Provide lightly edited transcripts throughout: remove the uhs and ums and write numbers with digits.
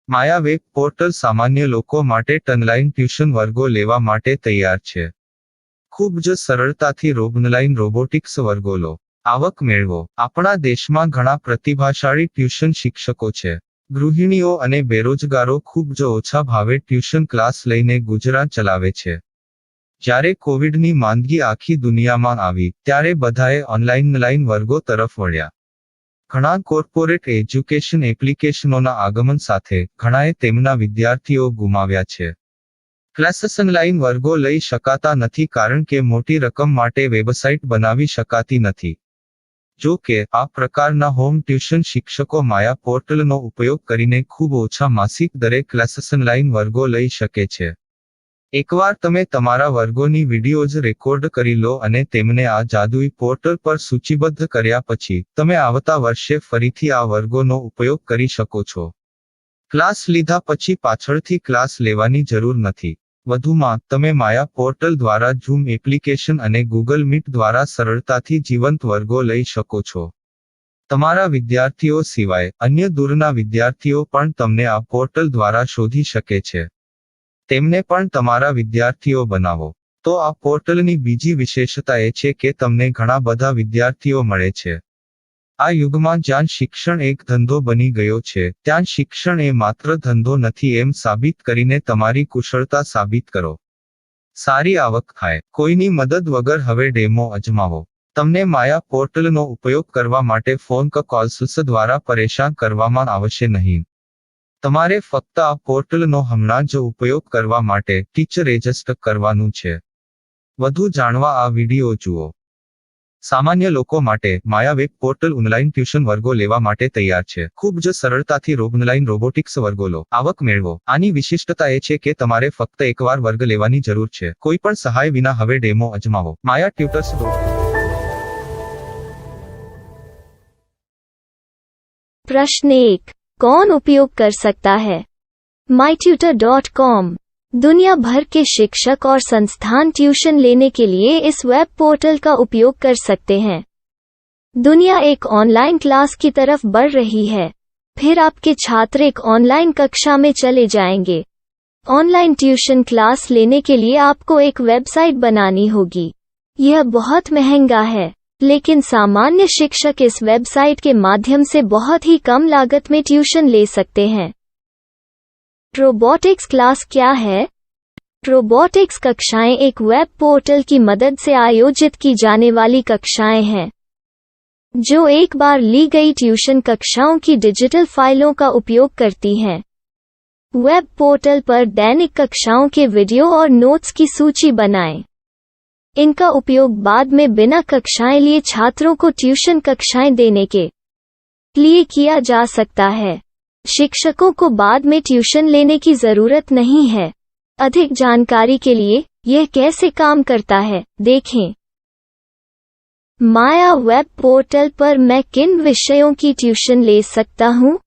માયા web portal સામાન્ય લોકો માટે ઓનલાઈન ટ્યુશન વર્ગો લેવા માટે તૈયાર છે. ખૂબ જ સરળતાથી ઓનલાઈન રોબોટિક્સ વર્ગો લો, આવક મેળવો. આપણા દેશમાં ઘણા પ્રતિભાશાળી ટ્યુશન શિક્ષકો છે. ગૃહિણીઓ અને બેરોજગારો ખૂબ જ ઓછા ભાવે ટ્યુશન ક્લાસ લઈને ગુજરાન ચલાવે છે. જ્યારે કોવિડની માંદગી આખી દુનિયામાં આવી ત્યારે બધાએ ઓનલાઈન વર્ગો તરફ વળ્યા. ઘણા કોર્પોરેટ એજ્યુકેશન એપ્લિકેશનોના આગમન સાથે ઘણાએ તેમના વિદ્યાર્થીઓ ગુમાવ્યા છે. ક્લાસીસ ઓનલાઈન વર્ગો લઈ શકાતા નથી કારણ કે મોટી રકમ માટે વેબસાઇટ બનાવી શકાતી નથી. જો કે આ પ્રકારના હોમ ટ્યુશન શિક્ષકો માયા પોર્ટલનો ઉપયોગ કરીને ખૂબ ઓછા માસિક દરે ક્લાસીસ ઓનલાઈન વર્ગો લઈ શકે છે. એકવાર તમે તમારા વર્ગોની વિડીયોઝ રેકોર્ડ કરી લો અને તેમને આ જાદુઈ પોર્ટલ પર સૂચિબદ્ધ કર્યા પછી તમે આવતા વર્ષે ફરીથી આ વર્ગોનો ઉપયોગ કરી શકો છો. ક્લાસ લીધા પછી પાછળથી ક્લાસ લેવાની જરૂર નથી. વધુમાં તમે માયા પોર્ટલ દ્વારા ઝૂમ એપ્લિકેશન અને ગૂગલ મીટ દ્વારા સરળતાથી જીવંત વર્ગો લઈ શકો છો. તમારા વિદ્યાર્થીઓ સિવાય અન્ય દૂરના વિદ્યાર્થીઓ પણ તમને આ પોર્ટલ દ્વારા શોધી શકે છે. તેમને પણ તમારા વિદ્યાર્થીઓ બનાવો. તો આ પોર્ટલની બીજી વિશેષતા એ છે કે તમને ઘણા બધા વિદ્યાર્થીઓ મળે છે. આ યુગમાં જ્યાં શિક્ષણ એક ધંધો બની ગયો છે ત્યાં શિક્ષણ એ માત્ર ધંધો નથી એમ સાબિત કરીને તમારી કુશળતા સાબિત કરો. સારી આવક થાય. કોઈની મદદ વગર હવે ડેમો અજમાવો. તમને માયા પોર્ટલનો ઉપયોગ કરવા માટે ફોન કોલ્સ દ્વારા પરેશાન કરવામાં આવશે નહીં. તમારે ફક્ત આ પોર્ટલનો હમણાં જ ઉપયોગ કરવા માટે ટીચર રજિસ્ટર કરવાનું છે. વધુ જાણવા આ વિડિયો જુઓ. સામાન્ય લોકો માટે માયા વેબ પોર્ટલ ઓનલાઈન ટ્યુશન વર્ગો લેવા માટે તૈયાર છે. ખૂબ જ સરળતાથી ઓનલાઈન રોબોટિક્સ વર્ગો લો, આવક મેળવો. આની વિશિષ્ટતા એ છે કે તમારે ફક્ત એકવાર વર્ગ લેવાની જરૂર છે. કોઈ પણ સહાય વિના હવે ડેમો અજમાવો. માયા ટ્યુટર્સ. प्रश्न 1. कौन उपयोग कर सकता है? mytutor.com दुनिया भर के शिक्षक और संस्थान ट्यूशन लेने के लिए इस वेब पोर्टल का उपयोग कर सकते हैं. दुनिया एक ऑनलाइन क्लास की तरफ बढ़ रही है. फिर आपके छात्र एक ऑनलाइन कक्षा में चले जाएंगे. ऑनलाइन ट्यूशन क्लास लेने के लिए आपको एक वेबसाइट बनानी होगी. यह बहुत महंगा है, लेकिन सामान्य शिक्षक इस वेबसाइट के माध्यम से बहुत ही कम लागत में ट्यूशन ले सकते हैं. रोबोटिक्स क्लास क्या है? रोबोटिक्स कक्षाएं एक वेब पोर्टल की मदद से आयोजित की जाने वाली कक्षाएं हैं, जो एक बार ली गई ट्यूशन कक्षाओं की डिजिटल फाइलों का उपयोग करती हैं. वेब पोर्टल पर दैनिक कक्षाओं के वीडियो और नोट्स की सूची बनाएं. इनका उपयोग बाद में बिना कक्षाएं लिए छात्रों को ट्यूशन कक्षाएं देने के लिए किया जा सकता है. शिक्षकों को बाद में ट्यूशन लेने की जरूरत नहीं है. अधिक जानकारी के लिए यह कैसे काम करता है देखें. माया वेब पोर्टल पर मैं किन विषयों की ट्यूशन ले सकता हूँ?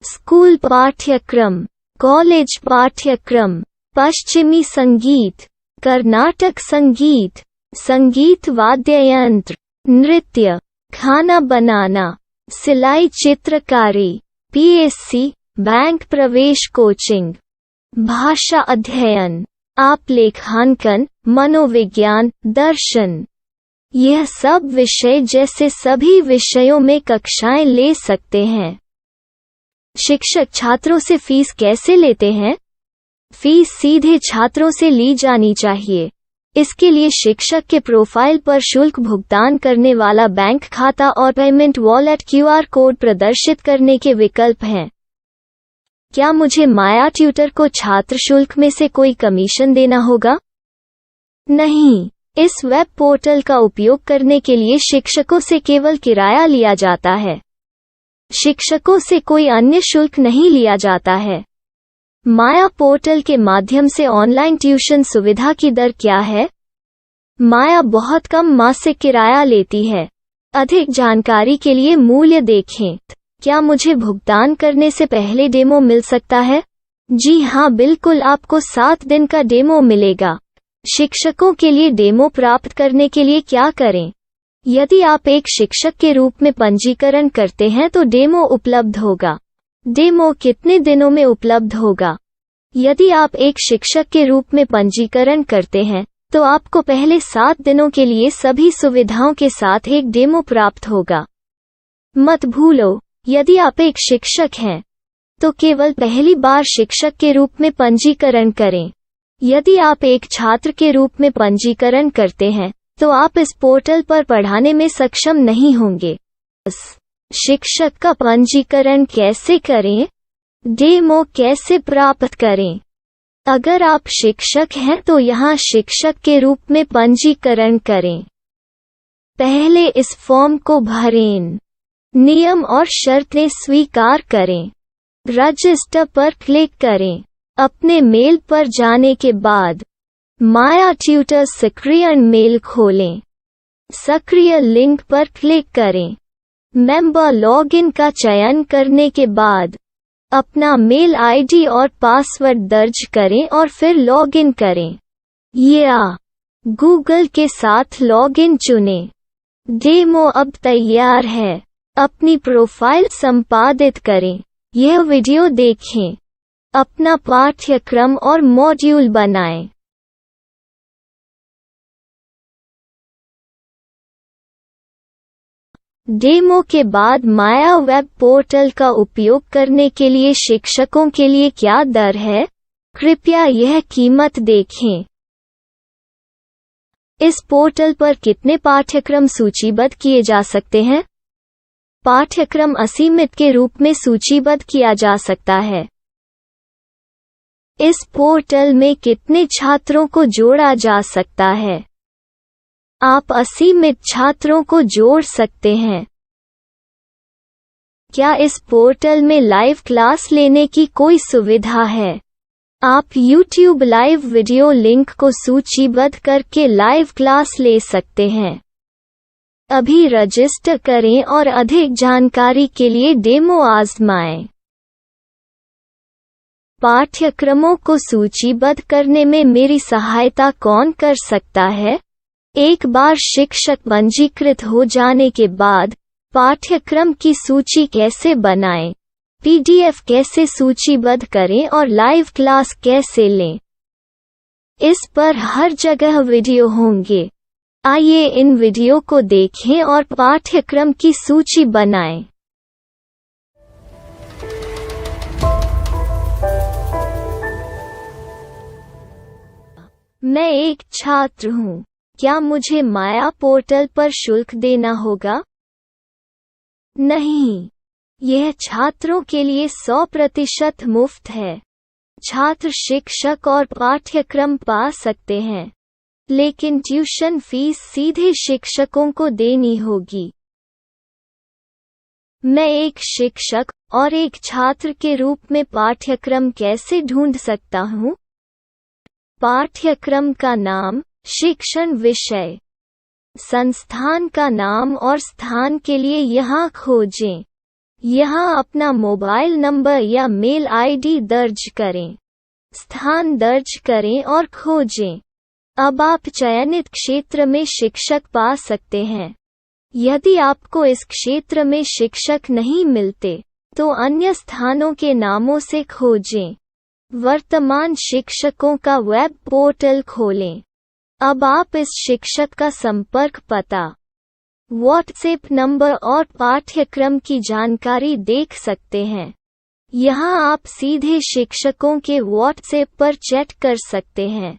स्कूल पाठ्यक्रम, कॉलेज पाठ्यक्रम, पश्चिमी संगीत, कर्नाटक संगीत, संगीत वाद्य यंत्र, नृत्य, खाना बनाना, सिलाई चित्रकारी, पीएससी, बैंक प्रवेश कोचिंग, भाषा अध्ययन, आलेखांकन, मनोविज्ञान, दर्शन. यह सब विषय जैसे सभी विषयों में कक्षाएं ले सकते हैं. शिक्षक छात्रों से फीस कैसे लेते हैं? फीस सीधे छात्रों से ली जानी चाहिए. इसके लिए शिक्षक के प्रोफाइल पर शुल्क भुगतान करने वाला बैंक खाता और पेमेंट वॉलेट क्यूआर कोड प्रदर्शित करने के विकल्प हैं. क्या मुझे माया ट्यूटर को छात्र शुल्क में से कोई कमीशन देना होगा? नहीं. इस वेब पोर्टल का उपयोग करने के लिए शिक्षकों से केवल किराया लिया जाता है. शिक्षकों से कोई अन्य शुल्क नहीं लिया जाता है. माया पोर्टल के माध्यम से ऑनलाइन ट्यूशन सुविधा की दर क्या है? माया बहुत कम मासिक किराया लेती है. अधिक जानकारी के लिए मूल्य देखें. क्या मुझे भुगतान करने से पहले डेमो मिल सकता है? जी हाँ, बिल्कुल. आपको 7 दिन का डेमो मिलेगा. शिक्षकों के लिए डेमो प्राप्त करने के लिए क्या करें? यदि आप एक शिक्षक के रूप में पंजीकरण करते हैं तो डेमो उपलब्ध होगा. डेमो कितने दिनों में उपलब्ध होगा? यदि आप एक शिक्षक के रूप में पंजीकरण करते हैं, तो आपको पहले 7 दिनों के लिए सभी सुविधाओं के साथ एक डेमो प्राप्त होगा। मत भूलो, यदि आप एक शिक्षक हैं, तो केवल पहली बार शिक्षक के रूप में पंजीकरण करें। यदि आप एक छात्र के रूप में पंजीकरण करते हैं, तो आप इस पोर्टल पर पढ़ाने में सक्षम नहीं होंगे। शिक्षक का पंजीकरण कैसे करें? डेमो कैसे प्राप्त करें? अगर आप शिक्षक हैं तो यहाँ शिक्षक के रूप में पंजीकरण करें। पहले इस फॉर्म को भरें। नियम और शर्तें स्वीकार करें। रजिस्टर पर क्लिक करें। अपने मेल पर जाने के बाद माया ट्यूटर सक्रिय मेल खोलें। सक्रिय लिंक पर क्लिक करें। मेंबर लॉगिन का चयन करने के बाद अपना मेल आईडी और पासवर्ड दर्ज करें और फिर लॉगिन करें या गूगल के साथ लॉगिन चुनें। डेमो अब तैयार है। अपनी प्रोफाइल संपादित करें। यह वीडियो देखें। अपना पाठ्यक्रम और मॉड्यूल बनाएं। डेमो के बाद माया वेब पोर्टल का उपयोग करने के लिए शिक्षकों के लिए क्या दर है? कृपया यह कीमत देखें। इस पोर्टल पर कितने पाठ्यक्रम सूचीबद्ध किए जा सकते हैं? पाठ्यक्रम असीमित के रूप में सूचीबद्ध किया जा सकता है। इस पोर्टल में कितने छात्रों को जोड़ा जा सकता है? आप असीमित छात्रों को जोड़ सकते हैं। क्या इस पोर्टल में लाइव क्लास लेने की कोई सुविधा है? आप YouTube लाइव वीडियो लिंक को सूचीबद्ध करके लाइव क्लास ले सकते हैं। अभी रजिस्टर करें और अधिक जानकारी के लिए डेमो आजमाएं। पाठ्यक्रमों को सूचीबद्ध करने में मेरी सहायता कौन कर सकता है? एक बार शिक्षक पंजीकृत हो जाने के बाद पाठ्यक्रम की सूची कैसे बनाएं, PDF कैसे सूचीबद्ध करें और लाइव क्लास कैसे लें, इस पर हर जगह वीडियो होंगे। आइए इन वीडियो को देखें और पाठ्यक्रम की सूची बनाएं। मैं एक छात्र हूँ। क्या मुझे माया पोर्टल पर शुल्क देना होगा? नहीं, यह छात्रों के लिए 100% मुफ्त है। छात्र शिक्षक और पाठ्यक्रम पा सकते हैं, लेकिन ट्यूशन फीस सीधे शिक्षकों को देनी होगी। मैं एक शिक्षक और एक छात्र के रूप में पाठ्यक्रम कैसे ढूंढ सकता हूँ? पाठ्यक्रम का नाम, शिक्षण विषय, संस्थान का नाम और स्थान के लिए यहाँ खोजें। यहाँ अपना मोबाइल नंबर या मेल आईडी दर्ज करें। स्थान दर्ज करें और खोजें। अब आप चयनित क्षेत्र में शिक्षक पा सकते हैं। यदि आपको इस क्षेत्र में शिक्षक नहीं मिलते, तो अन्य स्थानों के नामों से खोजें। वर्तमान शिक्षकों का वेब पोर्टल खोलें। अब आप इस शिक्षक का संपर्क पता, व्हाट्सएप नंबर और पाठ्यक्रम की जानकारी देख सकते हैं। यहाँ आप सीधे शिक्षकों के व्हाट्सएप पर चैट कर सकते हैं,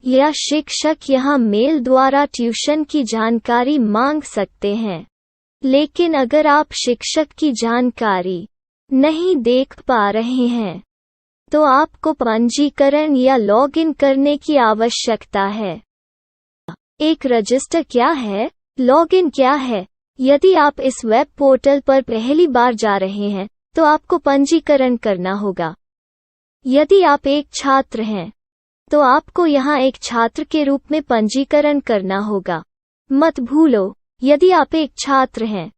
या शिक्षक यहाँ मेल द्वारा ट्यूशन की जानकारी मांग सकते हैं। लेकिन अगर आप शिक्षक की जानकारी नहीं देख पा रहे हैं, तो आपको पंजीकरण या लॉगिन करने की आवश्यकता है। एक रजिस्टर क्या है? लॉगिन क्या है? यदि आप इस वेब पोर्टल पर पहली बार जा रहे हैं, तो आपको पंजीकरण करना होगा। यदि आप एक छात्र हैं, तो आपको यहाँ एक छात्र के रूप में पंजीकरण करना होगा। मत भूलो, यदि आप एक छात्र हैं,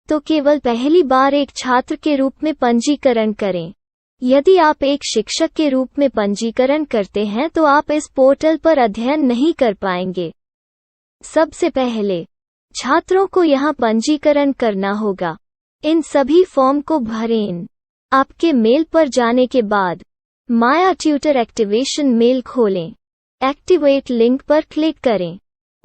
तो केवल पहली बार एक छात्र के रूप में पंजीकरण करें। यदि आप एक शिक्षक के रूप में पंजीकरण करते हैं तो आप इस पोर्टल पर अध्ययन नहीं कर पाएंगे। सबसे पहले छात्रों को यहाँ पंजीकरण करना होगा। इन सभी फॉर्म को भरें। आपके मेल पर जाने के बाद माया ट्यूटर एक्टिवेशन मेल खोलें। एक्टिवेट लिंक पर क्लिक करें।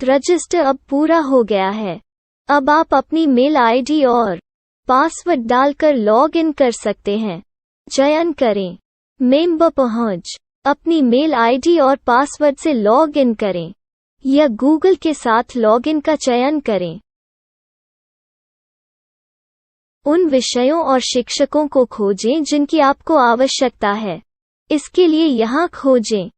रजिस्टर अब पूरा हो गया है। अब आप अपनी मेल आईडी और पासवर्ड डालकर लॉग इन कर सकते हैं। चयन करें मेंबर पहुंच। अपनी मेल आईडी और पासवर्ड से लॉग इन करें या गूगल के साथ लॉग इन का चयन करें। उन विषयों और शिक्षकों को खोजें जिनकी आपको आवश्यकता है। इसके लिए यहाँ खोजें।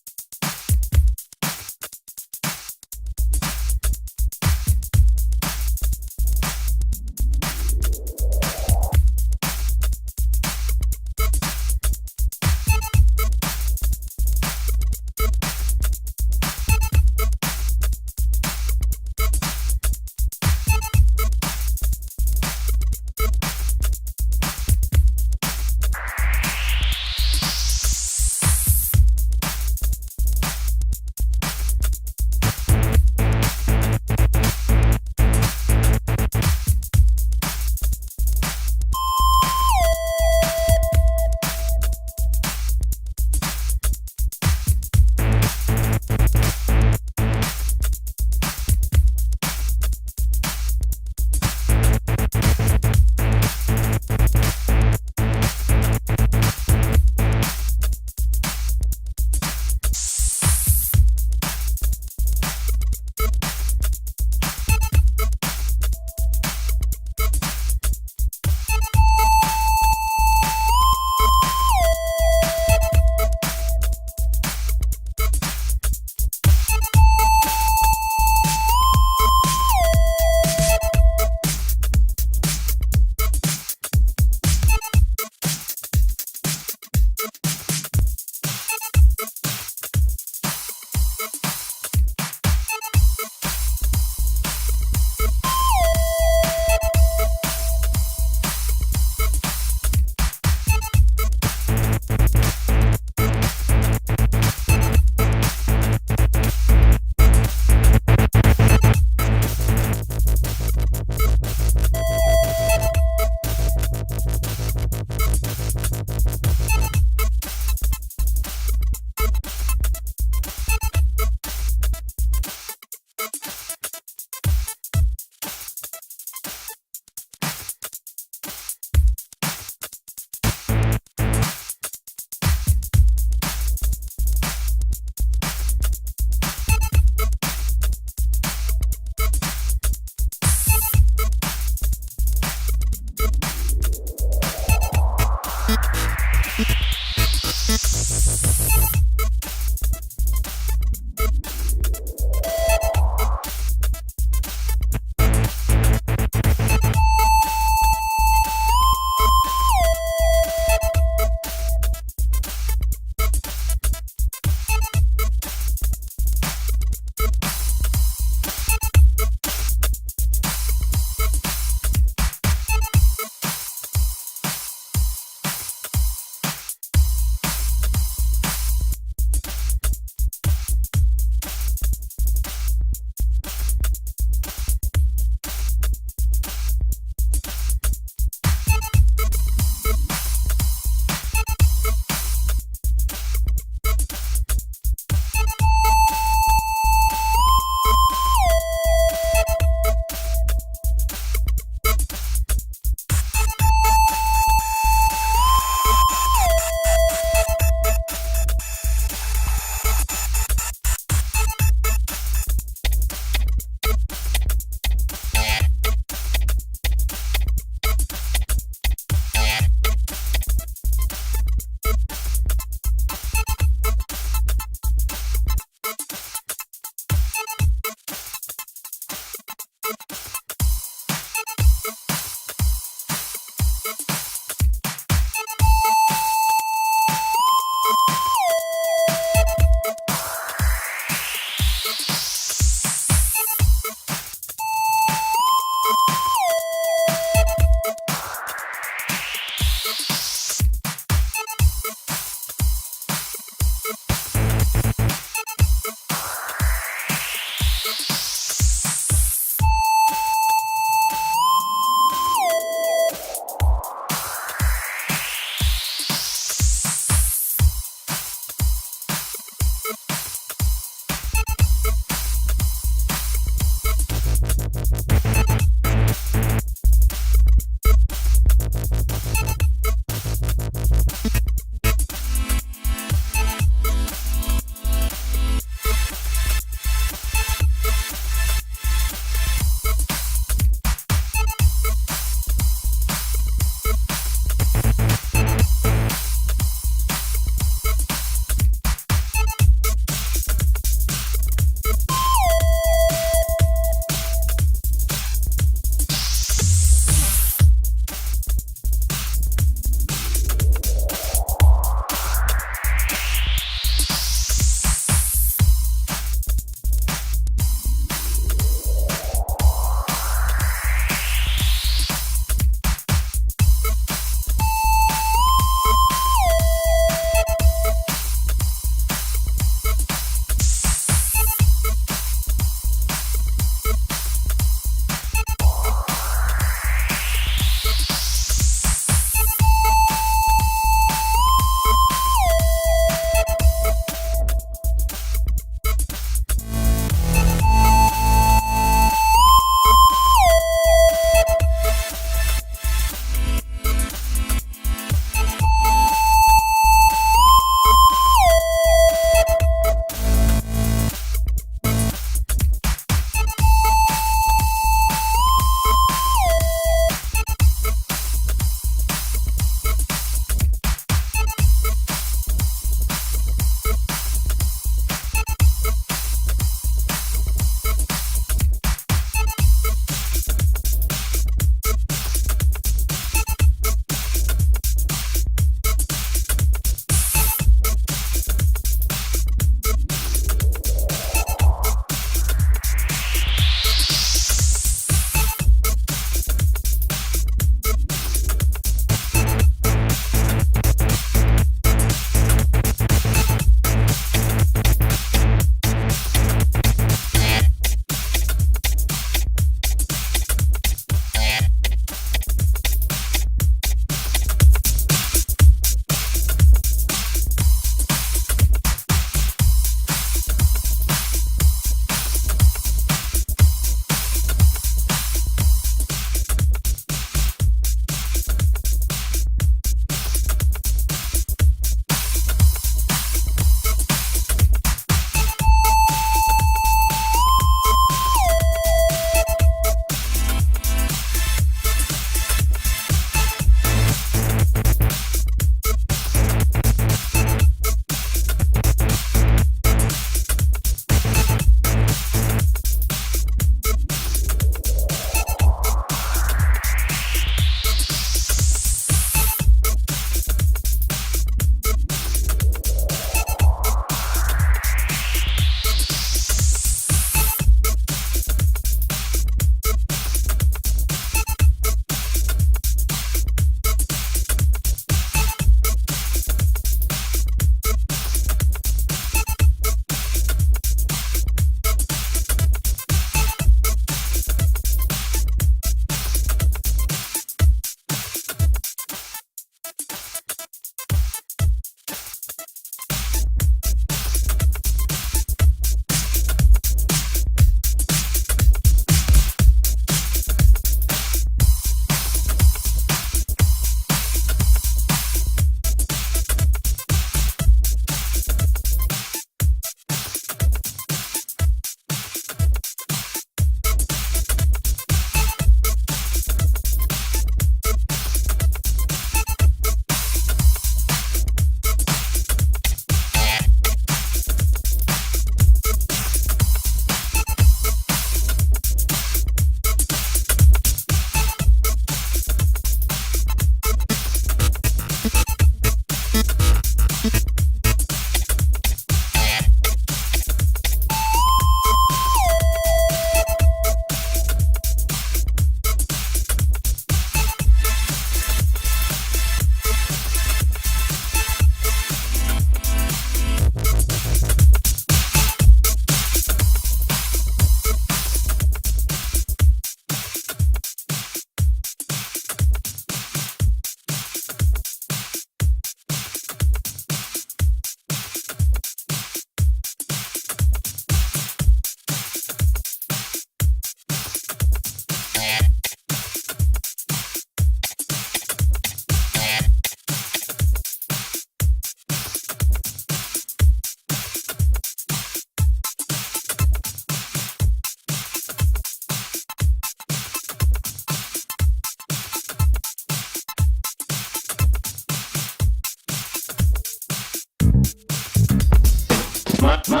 My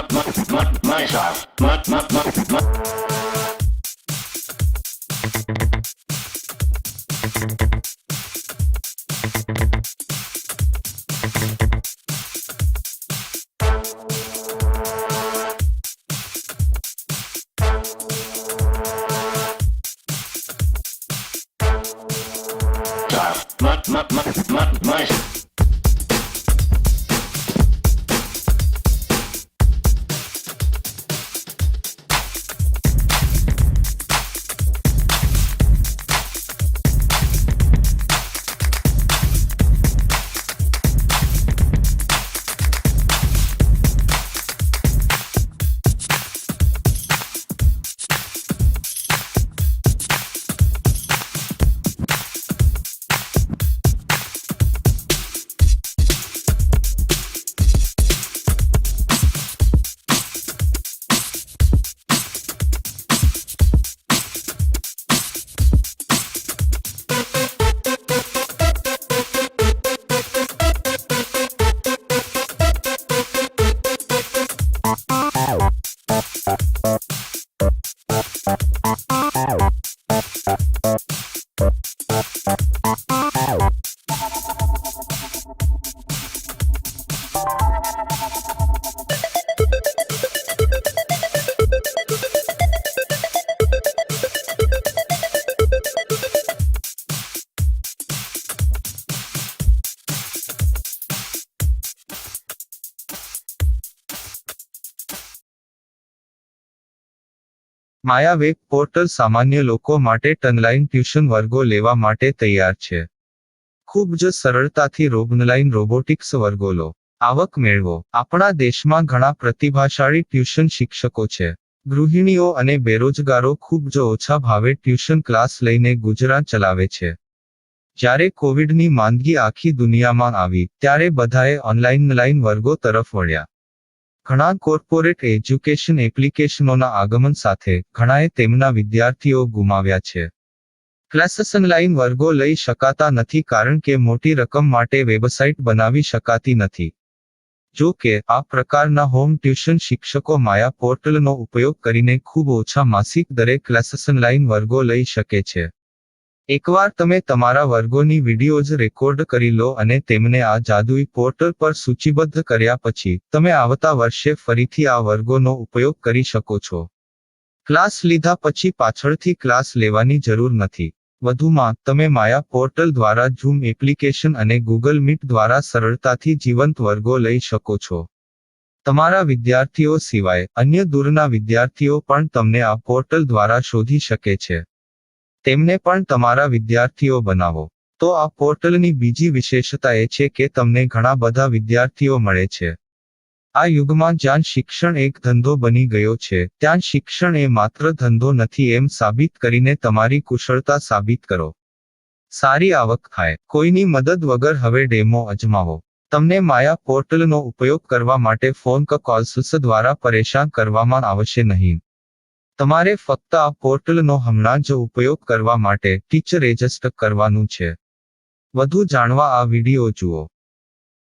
style. My Maya web portal સામાન્ય લોકો માટે ઓનલાઈન ટ્યુશન વર્ગો લેવા માટે તૈયાર છે. ખૂબ જ સરળતાથી ઓનલાઈન રોબોટિક્સ વર્ગો લો. આવક મેળવો. આપણા દેશમાં ઘણા પ્રતિભાશાળી ટ્યુશન શિક્ષકો છે. ગૃહિણીઓ અને બેરોજગારો ખૂબ જ ઓછા ભાવે ટ્યુશન ક્લાસ લઈને ગુજરાન ચલાવે છે. જ્યારે કોવિડની માંદગી આખી દુનિયામાં આવી ત્યારે બધાએ ઓનલાઈન વર્ગો તરફ વળ્યા. ઘણા કોર્પોરેટ એજ્યુકેશન એપ્લિકેશનોના આગમન સાથે ઘણાએ તેમના વિદ્યાર્થીઓ ગુમાવ્યા છે. ક્લાસીસ ઓનલાઈન વર્ગો લઈ શકાતા નથી કારણ કે મોટી રકમ માટે વેબસાઇટ બનાવી શકાતી નથી. જો કે આ પ્રકારના હોમ ટ્યુશન શિક્ષકો માયા પોર્ટલનો ઉપયોગ કરીને ખૂબ ઓછા માસિક દરે ક્લાસીસ ઓનલાઈન વર્ગો લઈ શકે છે. એકવાર તમે તમારા વર્ગોની વિડીયોઝ રેકોર્ડ કરી લો અને તેમને આ જાદુઈ પોર્ટલ પર સૂચિબદ્ધ કર્યા પછી તમે આવતા વર્ષે ફરીથી આ વર્ગોનો ઉપયોગ કરી શકો છો. ક્લાસ લીધા પછી પાછળથી ક્લાસ લેવાની જરૂર નથી. વધુમાં તમે માયા પોર્ટલ દ્વારા ઝૂમ એપ્લિકેશન અને ગૂગલ મીટ દ્વારા સરળતાથી જીવંત વર્ગો લઈ શકો છો. તમારા વિદ્યાર્થીઓ સિવાય અન્ય દૂરના વિદ્યાર્થીઓ પણ તમને આ પોર્ટલ દ્વારા શોધી શકે છે. તેમને પણ તમારા વિદ્યાર્થીઓ બનાવો. તો આ પોર્ટલની બીજી વિશેષતા એ છે કે તમને ઘણા બધા વિદ્યાર્થીઓ મળે છે. આ યુગમાં જ્યાં શિક્ષણ એક ધંધો બની ગયો છે ત્યાં શિક્ષણ એ માત્ર ધંધો નથી એમ સાબિત કરીને તમારી કુશળતા સાબિત કરો. સારી આવક થાય. કોઈની મદદ વગર હવે ડેમો અજમાવો. તમને માયા પોર્ટલનો ઉપયોગ કરવા માટે ફોન કે કોલ્સ દ્વારા પરેશાન કરવામાં આવશે નહીં. તમારે ફક્ત આ પોર્ટલનો હમણાં જ ઉપયોગ કરવા માટે ટીચર રજિસ્ટર કરવાનું છે. વધુ જાણવા આ વિડિયો જુઓ.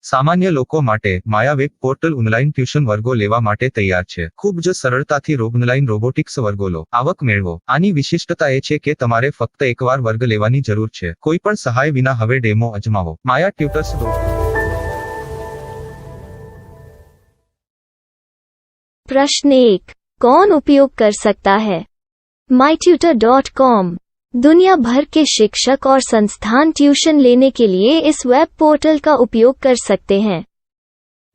સામાન્ય લોકો માટે માયા વેબ પોર્ટલ ઓનલાઈન ટ્યુશન વર્ગો લેવા માટે તૈયાર છે. ખૂબ જ સરળતાથી ઓનલાઈન રોબોટિક્સ વર્ગો લો. આવક મેળવો. આની વિશિષ્ટતા એ છે કે તમારે ફક્ત એકવાર વર્ગ લેવાની જરૂર છે. કોઈ પણ સહાય વિના હવે ડેમો અજમાવો. માયા ટ્યુટર્સ. प्रश्न 1. कौन उपयोग कर सकता है? mytutor.com दुनिया भर के शिक्षक और संस्थान ट्यूशन लेने के लिए इस वेब पोर्टल का उपयोग कर सकते हैं.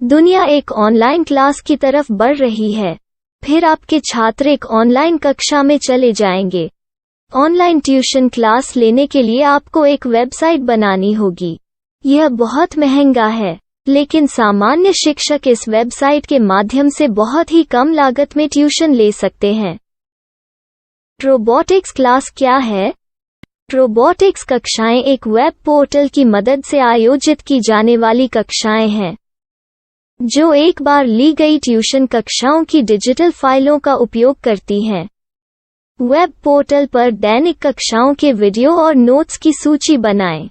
दुनिया एक ऑनलाइन क्लास की तरफ बढ़ रही है. फिर आपके छात्र एक ऑनलाइन कक्षा में चले जाएंगे. ऑनलाइन ट्यूशन क्लास लेने के लिए आपको एक वेबसाइट बनानी होगी. यह बहुत महंगा है, लेकिन सामान्य शिक्षक इस वेबसाइट के माध्यम से बहुत ही कम लागत में ट्यूशन ले सकते हैं. रोबोटिक्स क्लास क्या है? रोबोटिक्स कक्षाएं एक वेब पोर्टल की मदद से आयोजित की जाने वाली कक्षाएं हैं, जो एक बार ली गई ट्यूशन कक्षाओं की डिजिटल फाइलों का उपयोग करती हैं. वेब पोर्टल पर दैनिक कक्षाओं के वीडियो और नोट्स की सूची बनाएं.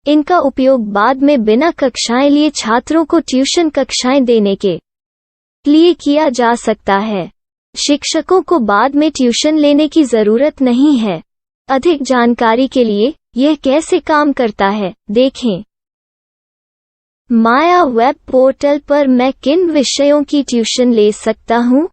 इनका उपयोग बाद में बिना कक्षाएं लिए छात्रों को ट्यूशन कक्षाएं देने के लिए किया जा सकता है। शिक्षकों को बाद में ट्यूशन लेने की जरूरत नहीं है। अधिक जानकारी के लिए यह कैसे काम करता है, देखें। माया वेब पोर्टल पर मैं किन विषयों की ट्यूशन ले सकता हूँ?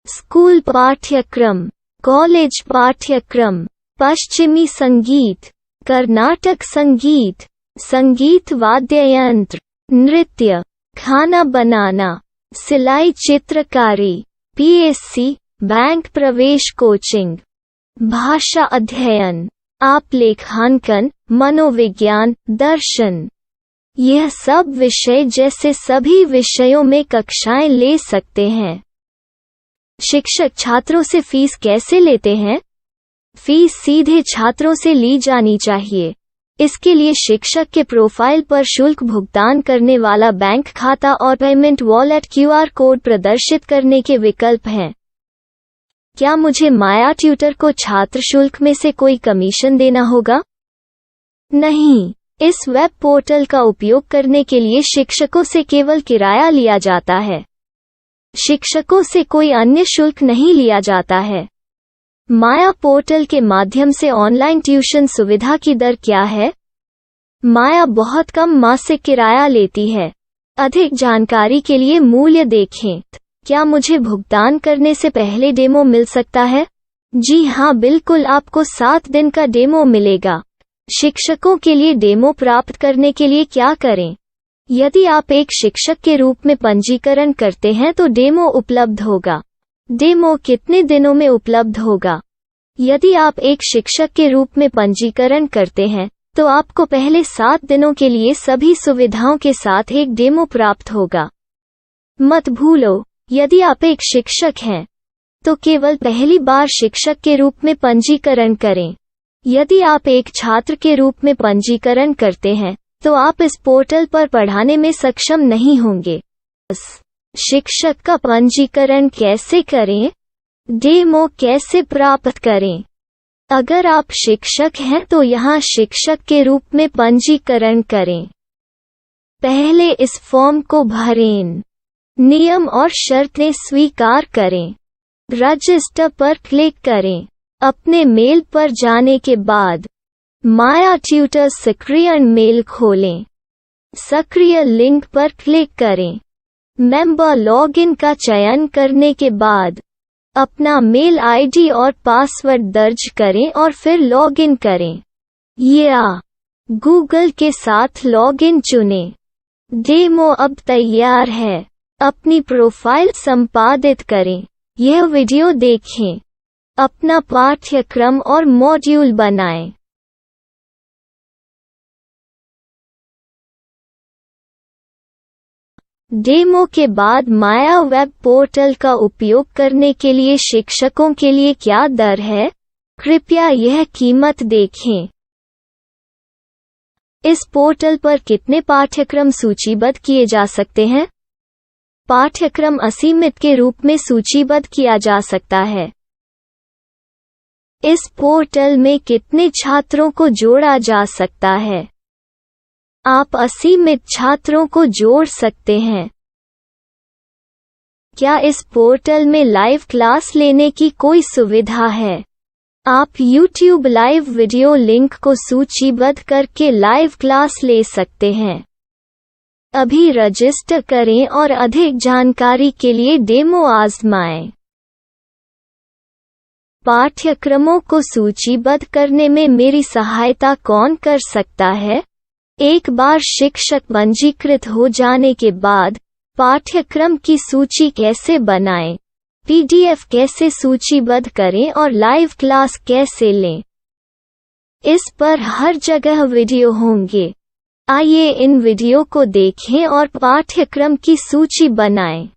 स्कूल पाठ्यक्रम, कॉलेज पाठ्यक्रम, पश्चिमी संगीत, कर्नाटक संगीत, संगीत वाद्य यंत्र, नृत्य, खाना बनाना, सिलाई चित्रकारी, पीएससी, बैंक प्रवेश कोचिंग, भाषा अध्ययन, आप लेखांकन, मनोविज्ञान, दर्शन। यह सब विषय जैसे सभी विषयों में कक्षाएं ले सकते हैं। शिक्षक छात्रों से फीस कैसे लेते हैं? फीस सीधे छात्रों से ली जानी चाहिए। इसके लिए शिक्षक के प्रोफाइल पर शुल्क भुगतान करने वाला बैंक खाता और पेमेंट वॉलेट क्यूआर कोड प्रदर्शित करने के विकल्प हैं। क्या मुझे माया ट्यूटर को छात्र शुल्क में से कोई कमीशन देना होगा? नहीं, इस वेब पोर्टल का उपयोग करने के लिए शिक्षकों से केवल किराया लिया जाता है। शिक्षकों से कोई अन्य शुल्क नहीं लिया जाता है। माया पोर्टल के माध्यम से ऑनलाइन ट्यूशन सुविधा की दर क्या है? माया बहुत कम मासिक किराया लेती है। अधिक जानकारी के लिए मूल्य देखें। क्या मुझे भुगतान करने से पहले डेमो मिल सकता है? जी हाँ, बिल्कुल, आपको 7 दिन का डेमो मिलेगा। शिक्षकों के लिए डेमो प्राप्त करने के लिए क्या करें? यदि आप एक शिक्षक के रूप में पंजीकरण करते हैं तो डेमो उपलब्ध होगा। डेमो कितने दिनों में उपलब्ध होगा? यदि आप एक शिक्षक के रूप में पंजीकरण करते हैं तो आपको पहले 7 दिनों के लिए सभी सुविधाओं के साथ एक डेमो प्राप्त होगा। मत भूलो, यदि आप एक शिक्षक हैं तो केवल पहली बार शिक्षक के रूप में पंजीकरण करें। यदि आप एक छात्र के रूप में पंजीकरण करते हैं तो आप इस पोर्टल पर पढ़ाने में सक्षम नहीं होंगे। शिक्षक का पंजीकरण कैसे करें? डेमो कैसे प्राप्त करें? अगर आप शिक्षक हैं तो यहाँ शिक्षक के रूप में पंजीकरण करें। पहले इस फॉर्म को भरें। नियम और शर्तें स्वीकार करें। रजिस्टर पर क्लिक करें। अपने मेल पर जाने के बाद माया ट्यूटर सक्रिय मेल खोलें। सक्रिय लिंक पर क्लिक करें। मेंबर लॉगिन का चयन करने के बाद अपना मेल आईडी और पासवर्ड दर्ज करें और फिर लॉगिन करें या गूगल के साथ लॉगिन चुनें। डेमो अब तैयार है। अपनी प्रोफाइल संपादित करें। यह वीडियो देखें। अपना पाठ्यक्रम और मॉड्यूल बनाएं। डेमो के बाद माया वेब पोर्टल का उपयोग करने के लिए शिक्षकों के लिए क्या दर है? कृपया यह कीमत देखें। इस पोर्टल पर कितने पाठ्यक्रम सूचीबद्ध किए जा सकते हैं? पाठ्यक्रम असीमित के रूप में सूचीबद्ध किया जा सकता है। इस पोर्टल में कितने छात्रों को जोड़ा जा सकता है? आप असीमित छात्रों को जोड़ सकते हैं। क्या इस पोर्टल में लाइव क्लास लेने की कोई सुविधा है? आप YouTube लाइव वीडियो लिंक को सूचीबद्ध करके लाइव क्लास ले सकते हैं। अभी रजिस्टर करें और अधिक जानकारी के लिए डेमो आजमाएं। पाठ्यक्रमों को सूचीबद्ध करने में मेरी सहायता कौन कर सकता है? एक बार शिक्षक पंजीकृत हो जाने के बाद पाठ्यक्रम की सूची कैसे बनाएं, PDF कैसे सूचीबद्ध करें और लाइव क्लास कैसे लें, इस पर हर जगह वीडियो होंगे। आइए इन वीडियो को देखें और पाठ्यक्रम की सूची बनाएं।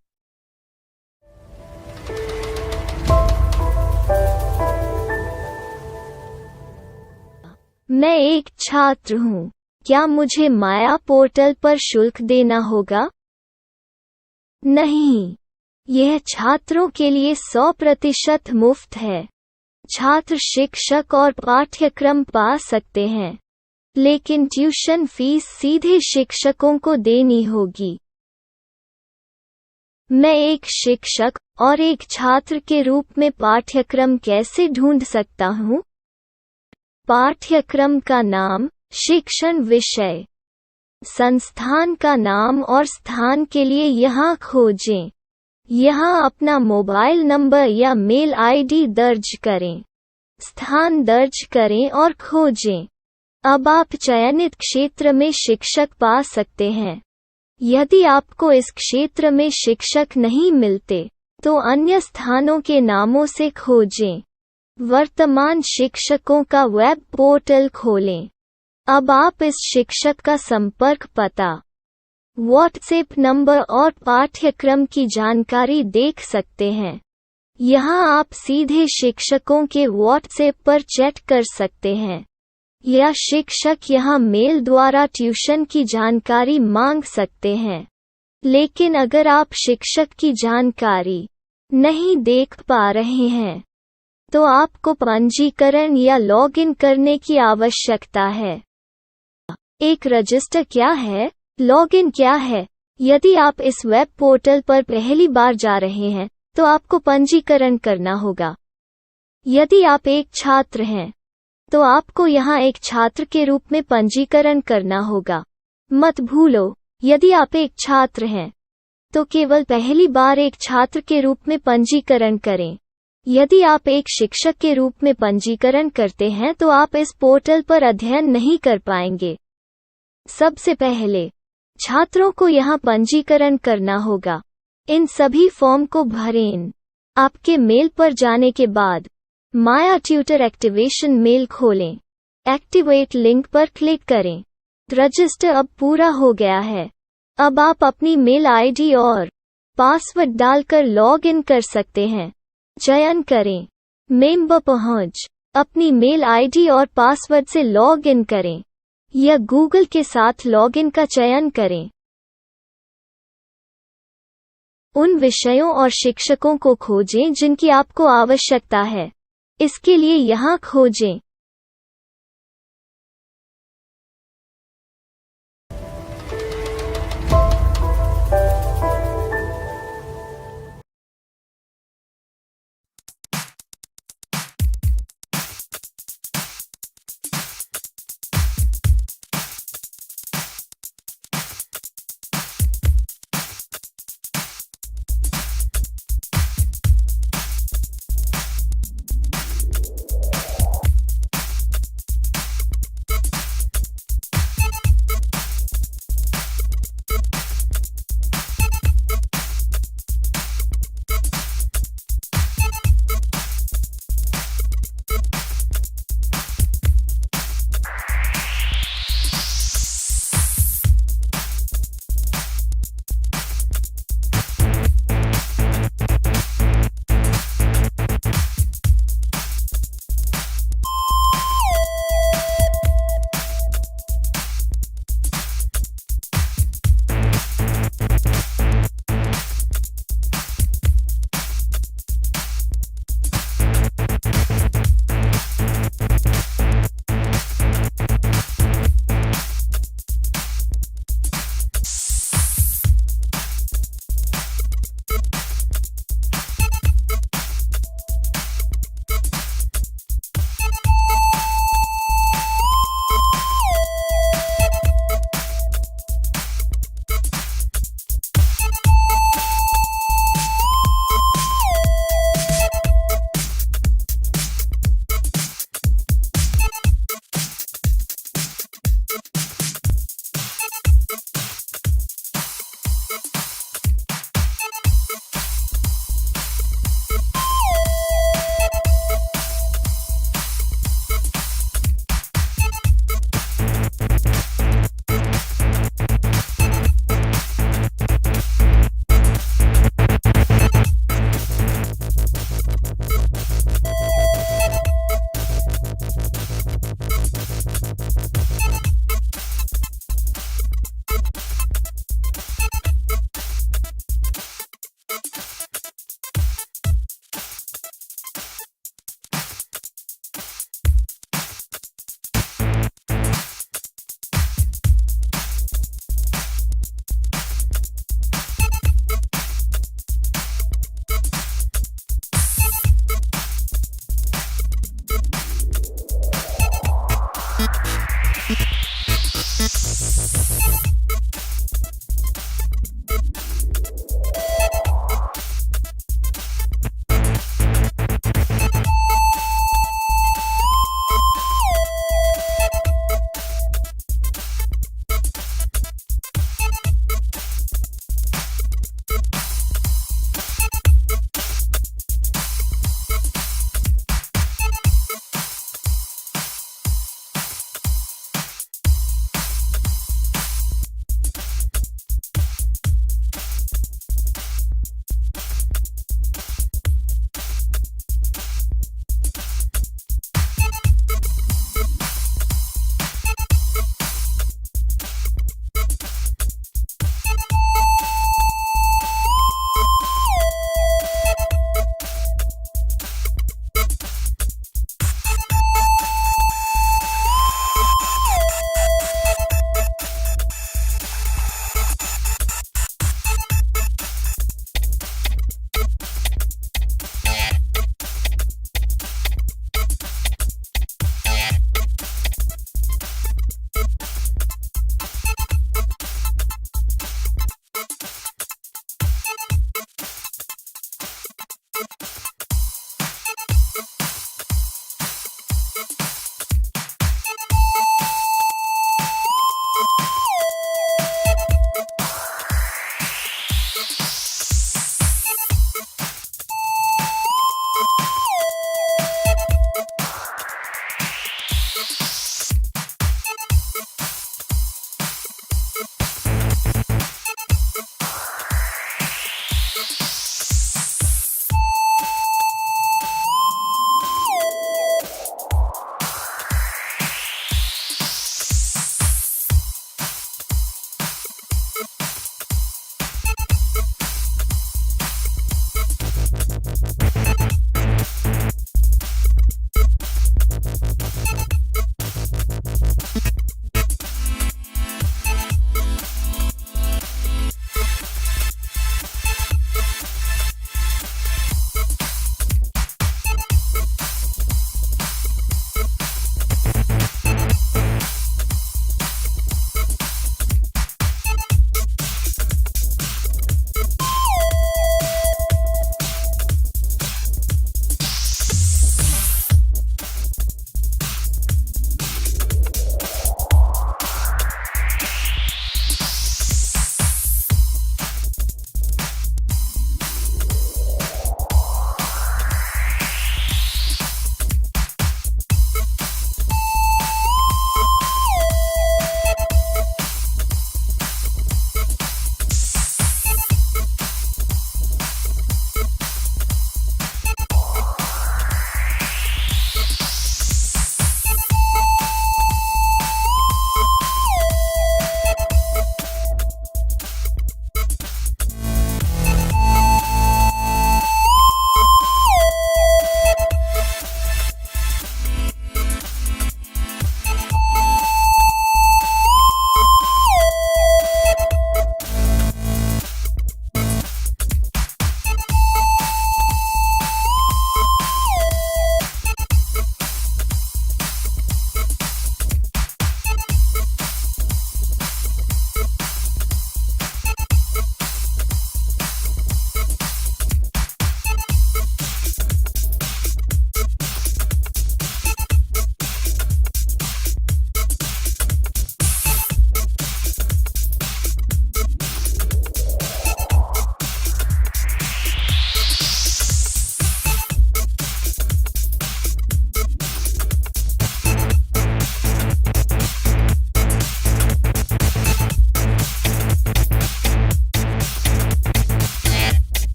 मैं एक छात्र हूँ। क्या मुझे माया पोर्टल पर शुल्क देना होगा? नहीं, यह छात्रों के लिए 100% मुफ्त है। छात्र शिक्षक और पाठ्यक्रम पा सकते हैं, लेकिन ट्यूशन फीस सीधे शिक्षकों को देनी होगी। मैं एक शिक्षक और एक छात्र के रूप में पाठ्यक्रम कैसे ढूंढ सकता हूँ? पाठ्यक्रम का नाम, शिक्षण विषय, संस्थान का नाम और स्थान के लिए यहाँ खोजें। यहाँ अपना मोबाइल नंबर या मेल आईडी दर्ज करें। स्थान दर्ज करें और खोजें। अब आप चयनित क्षेत्र में शिक्षक पा सकते हैं। यदि आपको इस क्षेत्र में शिक्षक नहीं मिलते, तो अन्य स्थानों के नामों से खोजें। वर्तमान शिक्षकों का वेब पोर्टल खोलें। अब आप इस शिक्षक का संपर्क पता, व्हाट्सएप नंबर और पाठ्यक्रम की जानकारी देख सकते हैं। यहाँ आप सीधे शिक्षकों के व्हाट्सएप पर चैट कर सकते हैं, या शिक्षक यहाँ मेल द्वारा ट्यूशन की जानकारी मांग सकते हैं। लेकिन अगर आप शिक्षक की जानकारी नहीं देख पा रहे हैं, तो आपको पंजीकरण या लॉगिन करने की आवश्यकता है। एक रजिस्टर क्या है? लॉगिन क्या है? यदि आप इस वेब पोर्टल पर पहली बार जा रहे हैं, तो आपको पंजीकरण करना होगा। यदि आप एक छात्र हैं, तो आपको यहाँ एक छात्र के रूप में पंजीकरण करना होगा। मत भूलो, यदि आप एक छात्र हैं, तो केवल पहली बार एक छात्र के रूप में पंजीकरण करें। यदि आप एक शिक्षक के रूप में पंजीकरण करते हैं, तो आप इस पोर्टल पर अध्ययन नहीं कर पाएंगे। सबसे पहले छात्रों को यहाँ पंजीकरण करना होगा। इन सभी फॉर्म को भरें। आपके मेल पर जाने के बाद माया ट्यूटर एक्टिवेशन मेल खोलें। एक्टिवेट लिंक पर क्लिक करें। रजिस्टर अब पूरा हो गया है। अब आप अपनी मेल आईडी और पासवर्ड डालकर लॉग इन कर सकते हैं। चयन करें मेंबर पहुंच। अपनी मेल आईडी और पासवर्ड से लॉग इन करें, या गूगल के साथ लॉगिन का चयन करें। उन विषयों और शिक्षकों को खोजें जिनकी आपको आवश्यकता है। इसके लिए यहाँ खोजें।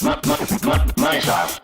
myself. Myself.